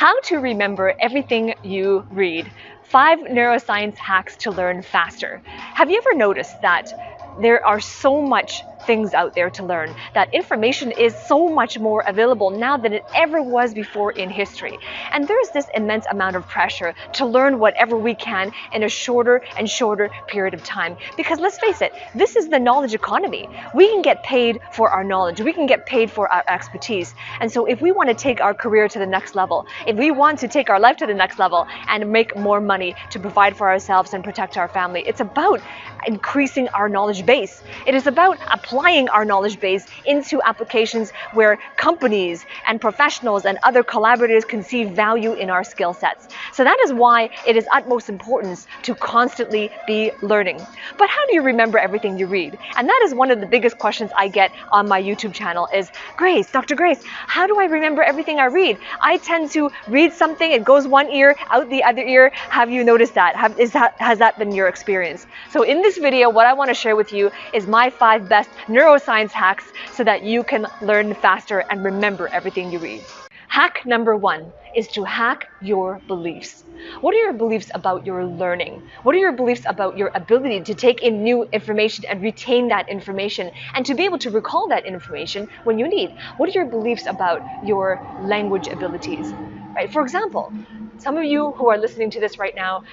How to remember everything you read. 5 neuroscience hacks to learn faster. Have you ever noticed that there are so much things out there to learn, that information is so much more available now than it ever was before in history? And there's this immense amount of pressure to learn whatever we can in a shorter and shorter period of time. Because let's face it, this is the knowledge economy. We can get paid for our knowledge, we can get paid for our expertise. And so if we want to take our career to the next level, if we want to take our life to the next level and make more money to provide for ourselves and protect our family, it's about increasing our knowledge base. It is about applying our knowledge base into applications where companies and professionals and other collaborators can see value in our skill sets. So that is why it is utmost importance to constantly be learning. But how do you remember everything you read? And that is one of the biggest questions I get on my YouTube channel is, Grace, Dr. Grace, how do I remember everything I read? I tend to read something, it goes one ear, out the other ear. Have you noticed that? Has that been your experience? So in this video, what I want to share with you is my 5 best neuroscience hacks so that you can learn faster and remember everything you read. Hack number 1 is to hack your beliefs. What are your beliefs about your learning? What are your beliefs about your ability to take in new information and retain that information and to be able to recall that information when you need? What are your beliefs about your language abilities? Right? For example, some of you who are listening to this right now,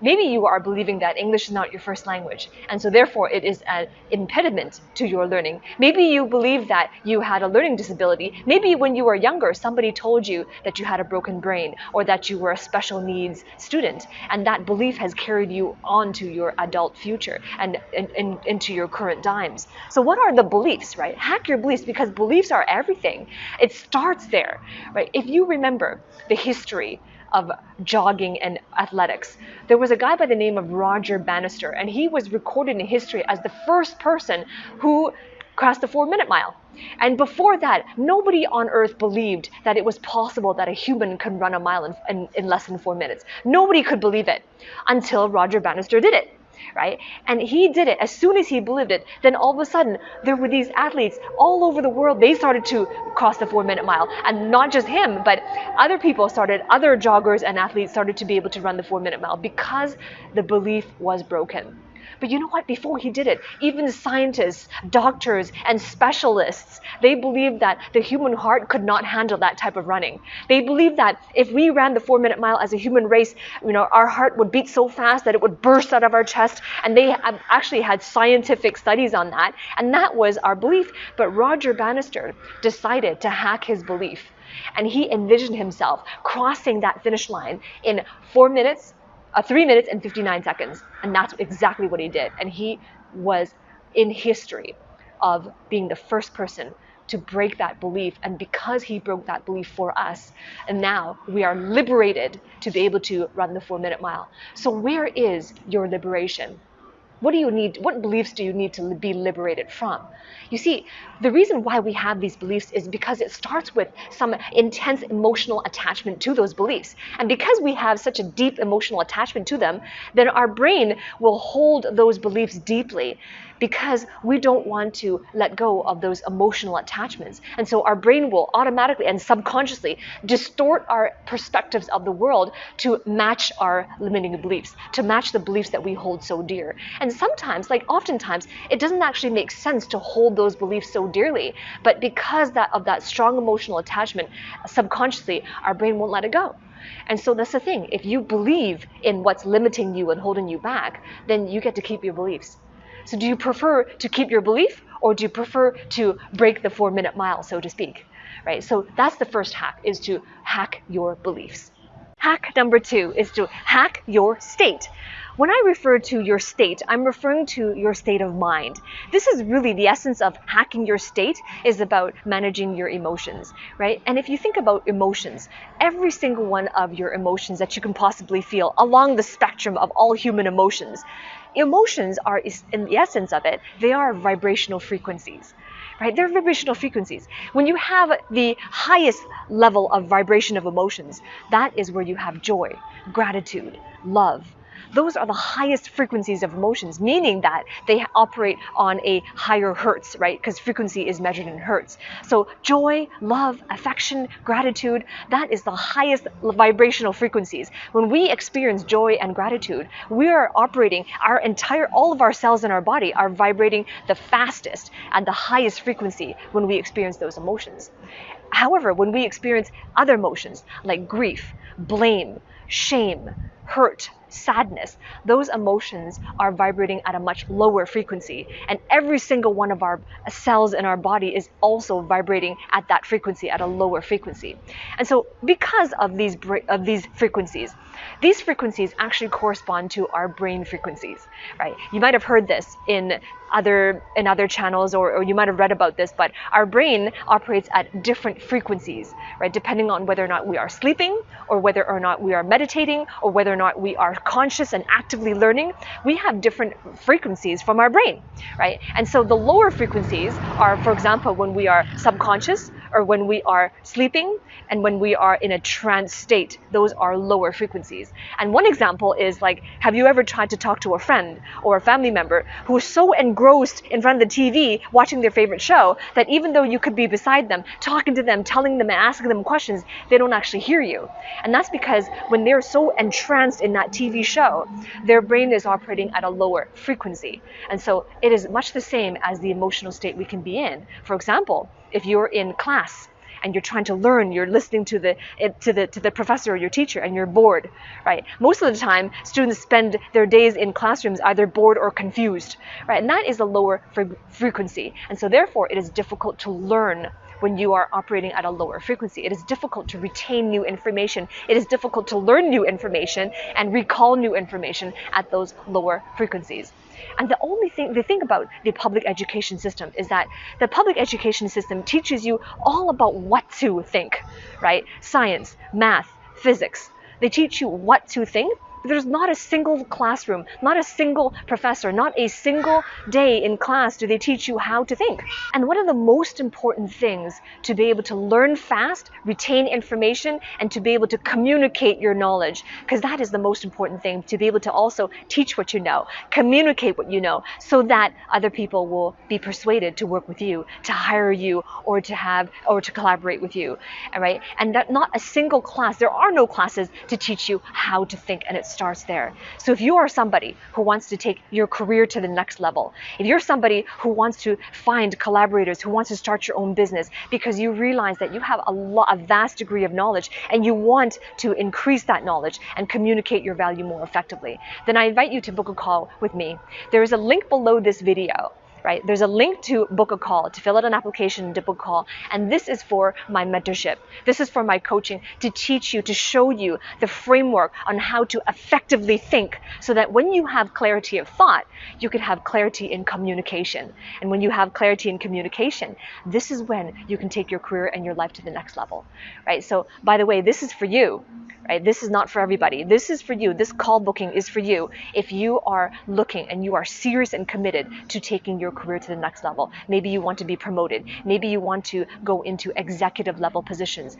maybe you are believing that English is not your first language, and so therefore it is an impediment to your learning. Maybe you believe that you had a learning disability. Maybe when you were younger, somebody told you that you had a broken brain or that you were a special needs student, and that belief has carried you on to your adult future and into your current times. So what are the beliefs, right? Hack your beliefs, because beliefs are everything. It starts there, right? If you remember the history of jogging and athletics, there was a guy by the name of Roger Bannister, and he was recorded in history as the first person who crossed the 4-minute mile. And before that, nobody on earth believed that it was possible that a human could run a mile in less than 4 minutes. Nobody could believe it until Roger Bannister did it. Right? And he did it. As soon as he believed it, then all of a sudden there were these athletes all over the world. They started to cross the 4-minute mile, and not just him, but other joggers and athletes started to be able to run the 4-minute mile because the belief was broken. But you know what? Before he did it, even scientists, doctors, and specialists, they believed that the human heart could not handle that type of running. They believed that if we ran the 4-minute mile as a human race, our heart would beat so fast that it would burst out of our chest. And they actually had scientific studies on that. And that was our belief. But Roger Bannister decided to hack his belief. And he envisioned himself crossing that finish line in 3 minutes and 59 seconds. And that's exactly what he did. And he was in history of being the first person to break that belief. And because he broke that belief for us, and now we are liberated to be able to run the 4-minute mile. So where is your liberation? What do you need? What beliefs do you need to be liberated from? You see, the reason why we have these beliefs is because it starts with some intense emotional attachment to those beliefs. And because we have such a deep emotional attachment to them, then our brain will hold those beliefs deeply because we don't want to let go of those emotional attachments. And so our brain will automatically and subconsciously distort our perspectives of the world to match our limiting beliefs, to match the beliefs that we hold so dear. And sometimes, oftentimes, it doesn't actually make sense to hold those beliefs so dearly. But because of that strong emotional attachment, subconsciously, our brain won't let it go. And so that's the thing. If you believe in what's limiting you and holding you back, then you get to keep your beliefs. So do you prefer to keep your belief, or do you prefer to break the 4-minute mile, so to speak? Right? So that's the first hack, is to hack your beliefs. Hack number 2 is to hack your state. When I refer to your state, I'm referring to your state of mind. This is really the essence of hacking your state, is about managing your emotions, right? And if you think about emotions, every single one of your emotions that you can possibly feel along the spectrum of all human emotions are, in the essence of it, they are vibrational frequencies. Right? They're vibrational frequencies. When you have the highest level of vibration of emotions, that is where you have joy, gratitude, love, those are the highest frequencies of emotions, meaning that they operate on a higher hertz, right? Because frequency is measured in hertz. So joy, love, affection, gratitude, that is the highest vibrational frequencies. When we experience joy and gratitude, we are operating all of our cells in our body are vibrating the fastest and the highest frequency when we experience those emotions. However, when we experience other emotions like grief, blame, shame, hurt, sadness, those emotions are vibrating at a much lower frequency. And every single one of our cells in our body is also vibrating at that frequency, at a lower frequency. And so because of these frequencies, these frequencies actually correspond to our brain frequencies, right? You might have heard this in other channels, or you might have read about this, but our brain operates at different frequencies, right? Depending on whether or not we are sleeping, or whether or not we are meditating, or whether or not we are conscious and actively learning, we have different frequencies from our brain, right? And so the lower frequencies are, for example, when we are subconscious, or when we are sleeping, and when we are in a trance state. Those are lower frequencies. And one example is like, have you ever tried to talk to a friend or a family member who is so engrossed in front of the TV watching their favorite show that even though you could be beside them, talking to them, telling them, and asking them questions, they don't actually hear you? And that's because when they're so entranced in that TV show, their brain is operating at a lower frequency. And so it is much the same as the emotional state we can be in. For example, if you're in class and you're trying to learn, you're listening to the professor or your teacher, and you're bored, right? Most of the time, students spend their days in classrooms either bored or confused, right? And that is a lower frequency. And so therefore, it is difficult to learn when you are operating at a lower frequency. It is difficult to retain new information. It is difficult to learn new information and recall new information at those lower frequencies. And the thing about the public education system is that the public education system teaches you all about what to think, right? Science, math, physics. They teach you what to think. There's not a single classroom, not a single professor, not a single day in class do they teach you how to think. And one of the most important things to be able to learn fast, retain information, and to be able to communicate your knowledge, because that is the most important thing, to be able to also teach what you know, communicate what you know, so that other people will be persuaded to work with you, to hire you, or to collaborate with you, all right? And that not a single class, there are no classes to teach you how to think, and it starts there. So if you are somebody who wants to take your career to the next level, if you're somebody who wants to find collaborators, who wants to start your own business because you realize that you have a vast degree of knowledge and you want to increase that knowledge and communicate your value more effectively, then I invite you to book a call with me. There is a link below this video. Right? There's a link to book a call, to fill out an application, to book a call. And this is for my mentorship. This is for my coaching, to teach you, to show you the framework on how to effectively think, so that when you have clarity of thought, you can have clarity in communication. And when you have clarity in communication, this is when you can take your career and your life to the next level. Right? So by the way, this is for you. Right? This is not for everybody. This is for you. This call booking is for you if you are looking and you are serious and committed to taking your career to the next level. Maybe you want to be promoted. Maybe you want to go into executive level positions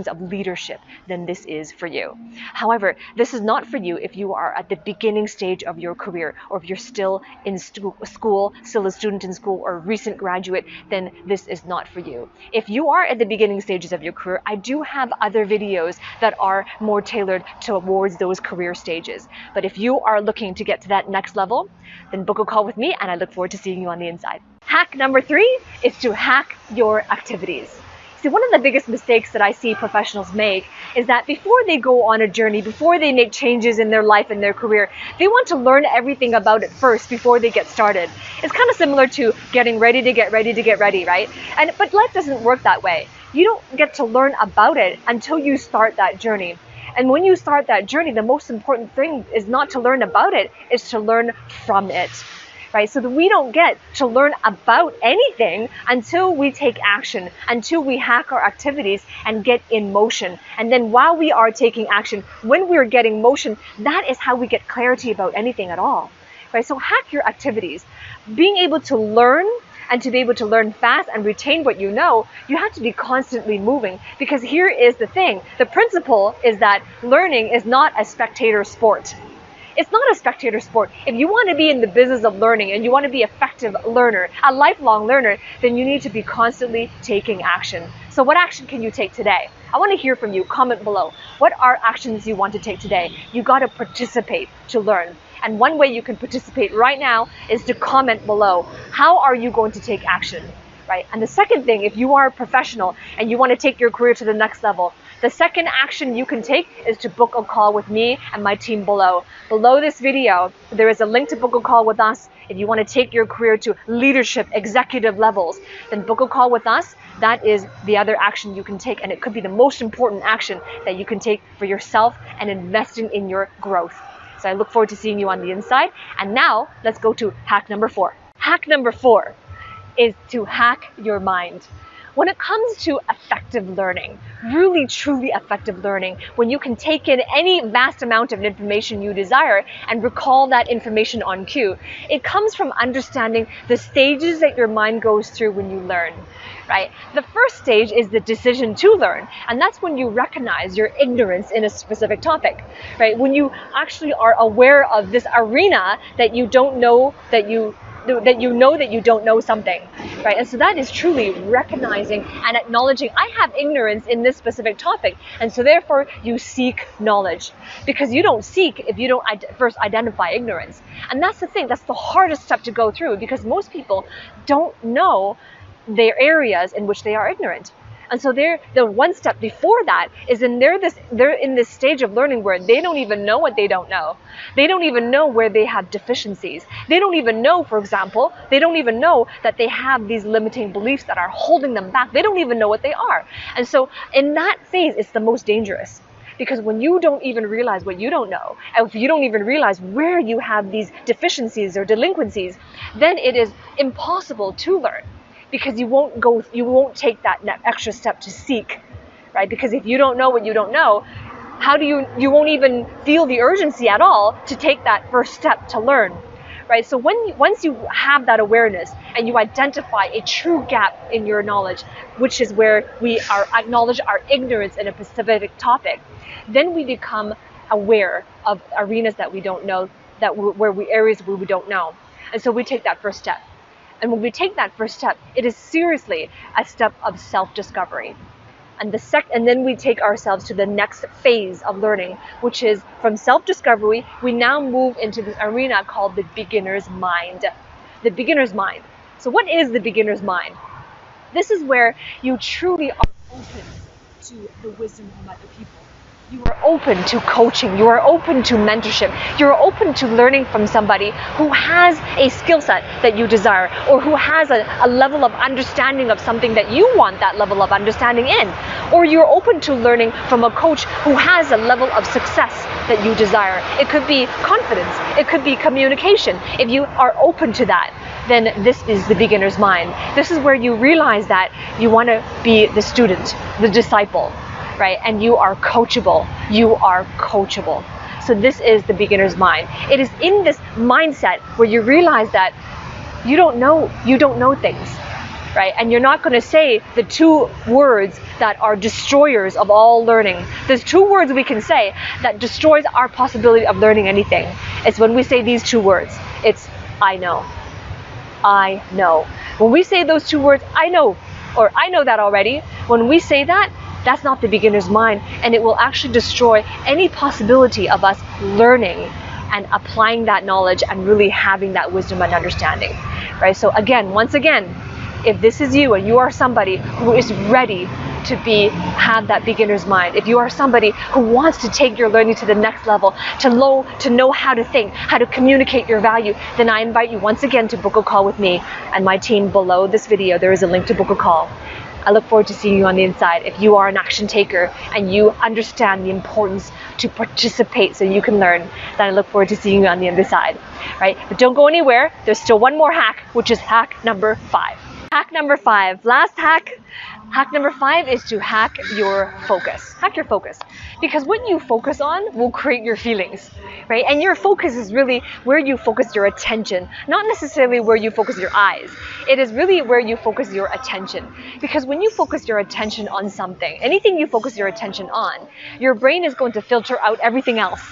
of leadership. Then this is for you. However, this is not for you if you are at the beginning stage of your career, or if you're still in school, still a student in school, or a recent graduate, then this is not for you. If you are at the beginning stages of your career, I do have other videos that are more tailored towards those career stages. But if you are looking to get to that next level, then book a call with me, and I look forward to seeing you on the inside. Hack number 3 is to hack your activities. See, one of the biggest mistakes that I see professionals make is that before they go on a journey, before they make changes in their life and their career, they want to learn everything about it first before they get started. It's kind of similar to getting ready to get ready, right? But life doesn't work that way. You don't get to learn about it until you start that journey. And when you start that journey, the most important thing is not to learn about it, is to learn from it, right? So that we don't get to learn about anything until we take action, until we hack our activities and get in motion. And then while we are taking action, when we're getting motion, that is how we get clarity about anything at all, right? So hack your activities. Being able to learn, and to be able to learn fast and retain what you know, you have to be constantly moving. Because here is the thing. The principle is that learning is not a spectator sport. It's not a spectator sport. If you want to be in the business of learning and you want to be an effective learner, a lifelong learner, then you need to be constantly taking action. So what action can you take today? I want to hear from you. Comment below. What are actions you want to take today? You got to participate to learn. And one way you can participate right now is to comment below. How are you going to take action? Right? And the second thing, if you are a professional and you want to take your career to the next level, the second action you can take is to book a call with me and my team below. Below this video, there is a link to book a call with us. If you want to take your career to leadership, executive levels, then book a call with us. That is the other action you can take, and it could be the most important action that you can take for yourself and investing in your growth. So I look forward to seeing you on the inside. And now let's go to hack number 4. Hack number 4 is to hack your mind. When it comes to effective learning, really truly effective learning, when you can take in any vast amount of information you desire and recall that information on cue, it comes from understanding the stages that your mind goes through when you learn, right? The first stage is the decision to learn, and that's when you recognize your ignorance in a specific topic, right? When you actually are aware of this arena that you don't know that you don't know something, right? And so that is truly recognizing and acknowledging, I have ignorance in this specific topic, and so therefore you seek knowledge, because you don't seek if you don't first identify ignorance. And that's the thing, that's the hardest step to go through, because most people don't know their areas in which they are ignorant. And so the one step before that is they're in this stage of learning where they don't even know what they don't know. They don't even know where they have deficiencies. They don't even know, for example, they don't even know that they have these limiting beliefs that are holding them back. They don't even know what they are. And so in that phase, it's the most dangerous. Because when you don't even realize what you don't know, and if you don't even realize where you have these deficiencies or delinquencies, then it is impossible to learn. Because you won't take that extra step to seek, right? Because if you don't know what you don't know, you won't even feel the urgency at all to take that first step to learn, right? So once you have that awareness and you identify a true gap in your knowledge, which is where we acknowledge our ignorance in a specific topic, then we become aware of arenas that we don't know, areas where we don't know, and so we take that first step. And when we take that first step, it is seriously a step of self-discovery. And then we take ourselves to the next phase of learning, which is from self-discovery, we now move into this arena called the beginner's mind. The beginner's mind. So what is the beginner's mind? This is where you truly are open to the wisdom from other people. You are open to coaching, you are open to mentorship, you're open to learning from somebody who has a skill set that you desire, or who has a level of understanding of something that you want that level of understanding in. Or you're open to learning from a coach who has a level of success that you desire. It could be confidence, it could be communication. If you are open to that, then this is the beginner's mind. This is where you realize that you want to be the student, the disciple, right? And you are coachable. You are coachable. So this is the beginner's mind. It is in this mindset where you realize that you don't know things, right? And you're not going to say the 2 words that are destroyers of all learning. There's 2 words we can say that destroys our possibility of learning anything. It's when we say these 2 words. It's I know. I know. When we say those 2 words, I know, or I know that already, when we say that, that's not the beginner's mind, and it will actually destroy any possibility of us learning and applying that knowledge and really having that wisdom and understanding, right? So again, once again, if this is you and you are somebody who is ready to have that beginner's mind, if you are somebody who wants to take your learning to the next level, to know how to think, how to communicate your value, then I invite you once again to book a call with me and my team. Below this video, there is a link to book a call. I look forward to seeing you on the inside. If you are an action taker and you understand the importance to participate so you can learn, then I look forward to seeing you on the other side, right? But don't go anywhere. There's still one more hack, which is hack number 5. Hack number 5, last hack. Hack number 5 is to hack your focus. Hack your focus. Because what you focus on will create your feelings, right? And your focus is really where you focus your attention, not necessarily where you focus your eyes. It is really where you focus your attention. Because when you focus your attention on something, anything you focus your attention on, your brain is going to filter out everything else.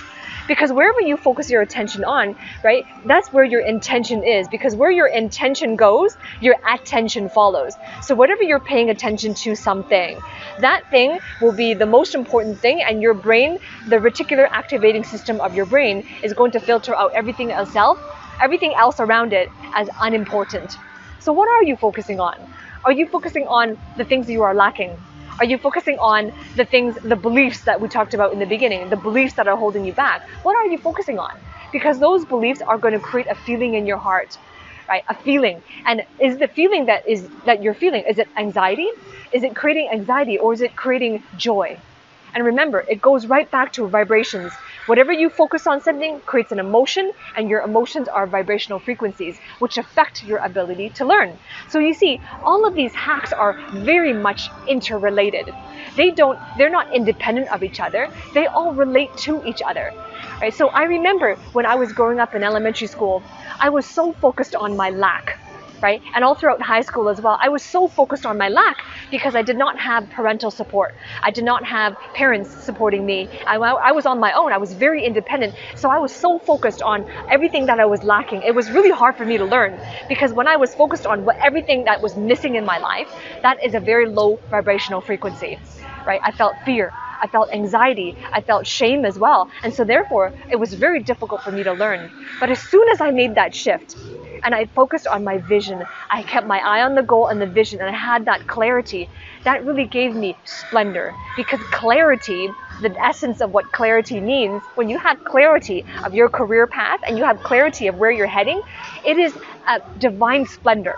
Because wherever you focus your attention on, right, that's where your intention is. Because where your intention goes, your attention follows. So whatever you're paying attention to something, that thing will be the most important thing, and your brain, the reticular activating system of your brain, is going to filter out everything else around it as unimportant. So what are you focusing on? Are you focusing on the things you are lacking? Are you focusing on the things, the beliefs that we talked about in the beginning, the beliefs that are holding you back? What are you focusing on? Because those beliefs are going to create a feeling in your heart, right? A feeling. And is the feeling that you're feeling, is it anxiety? Is it creating anxiety, or is it creating joy? And remember, it goes right back to vibrations. Whatever you focus on something creates an emotion, and your emotions are vibrational frequencies, which affect your ability to learn. So you see, all of these hacks are very much interrelated. They're not independent of each other. They all relate to each other. Right? So I remember when I was growing up in elementary school, I was so focused on my lack. Right? And all throughout high school as well, I was so focused on my lack because I did not have parental support. I did not have parents supporting me. I was on my own. I was very independent. So I was so focused on everything that I was lacking. It was really hard for me to learn because when I was focused on everything that was missing in my life, that is a very low vibrational frequency. Right? I felt fear. I felt anxiety. I felt shame as well. And so therefore, it was very difficult for me to learn. But as soon as I made that shift, and I focused on my vision, I kept my eye on the goal and the vision, and I had that clarity, that really gave me splendor. Because clarity, the essence of what clarity means, when you have clarity of your career path and you have clarity of where you're heading, it is a divine splendor.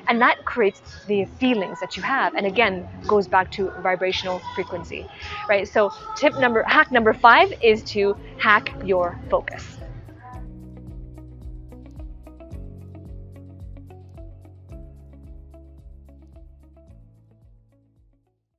And that creates the feelings that you have, and again goes back to vibrational frequency, right? So hack number 5 is to hack your focus.